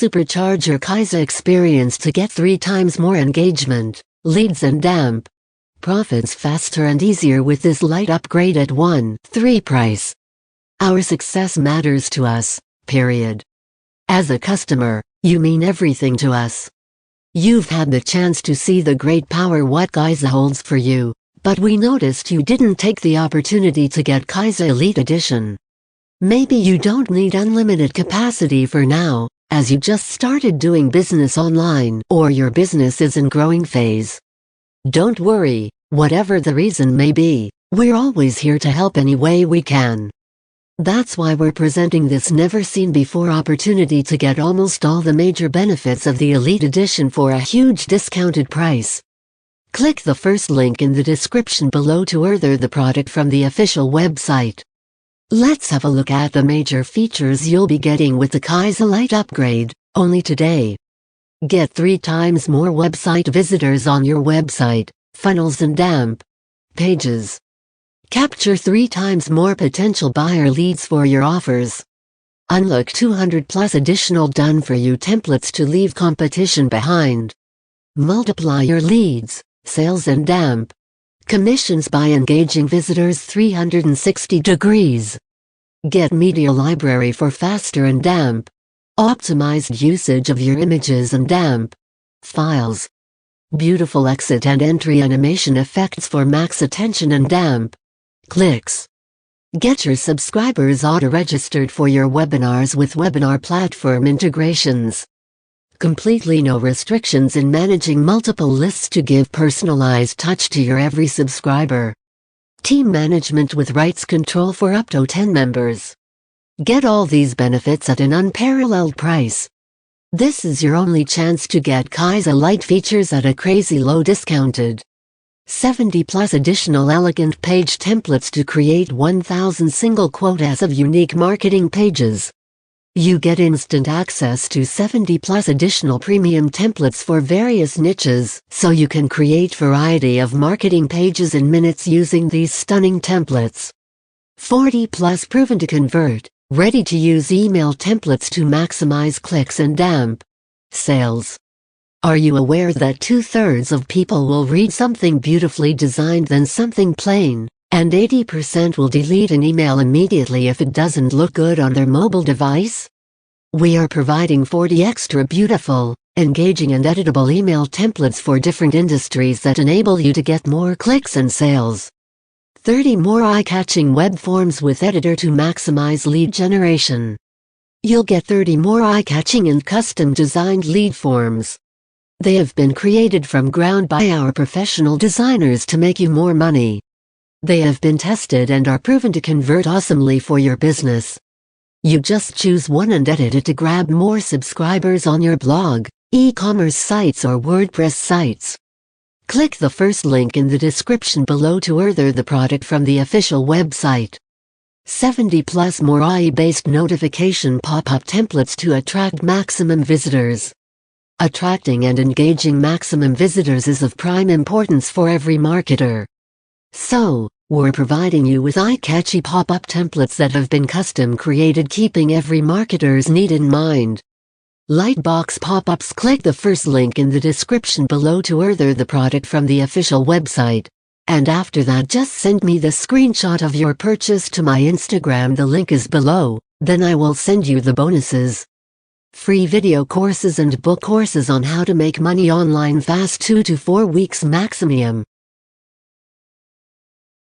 supercharge your Kyza experience to get 3 times more engagement, leads and damp profits faster and easier with this light upgrade at 1-3 price. Our success matters to us, period. As a customer, you mean everything to us. You've had the chance to see the great power what Kyza holds for you, but we noticed you didn't take the opportunity to get Kyza Elite Edition. Maybe you don't need unlimited capacity for now, as you just started doing business online or your business is in growing phase. Don't worry, whatever the reason may be, we're always here to help any way we can. That's why we're presenting this never-seen-before opportunity to get almost all the major benefits of the Elite Edition for a huge discounted price. Click the first link in the description below to order the product from the official website. Let's have a look at the major features you'll be getting with the Kyza Lite upgrade, only today. Get 3 times more website visitors on your website, funnels and damp pages. Capture 3 times more potential buyer leads for your offers. Unlock 200+ additional done-for-you templates to leave competition behind. Multiply your leads, sales and damp commissions by engaging visitors 360 degrees. Get media library for faster and damp optimized usage of your images and damp files. Beautiful exit and entry animation effects for max attention and damp clicks. Get your subscribers auto-registered for your webinars with webinar platform integrations. Completely no restrictions in managing multiple lists to give personalized touch to your every subscriber. Team management with rights control for up to 10 members. Get all these benefits at an unparalleled price. This is your only chance to get Kyza Lite features at a crazy low discounted. 70+ additional elegant page templates to create 1,000 single quotas of unique marketing pages. You get instant access to 70+ additional premium templates for various niches, so you can create variety of marketing pages in minutes using these stunning templates. 40+ proven to convert, ready-to-use email templates to maximize clicks and damp sales. Are you aware that 2/3 of people will read something beautifully designed than something plain, and 80% will delete an email immediately if it doesn't look good on their mobile device? We are providing 40 extra beautiful, engaging and editable email templates for different industries that enable you to get more clicks and sales. 30 more eye-catching web forms with editor to maximize lead generation. You'll get 30 more eye-catching and custom-designed lead forms. They have been created from ground by our professional designers to make you more money. They have been tested and are proven to convert awesomely for your business. You just choose one and edit it to grab more subscribers on your blog, e-commerce sites or WordPress sites. Click the first link in the description below to order the product from the official website. 70+ more AI-based notification pop-up templates to attract maximum visitors. Attracting and engaging maximum visitors is of prime importance for every marketer. So, we're providing you with eye-catchy pop-up templates that have been custom created keeping every marketer's need in mind. Lightbox pop-ups. Click the first link in the description below to order the product from the official website. And after that just send me the screenshot of your purchase to my Instagram, the link is below, then I will send you the bonuses. Free video courses and book courses on how to make money online fast 2 to 4 weeks maximum.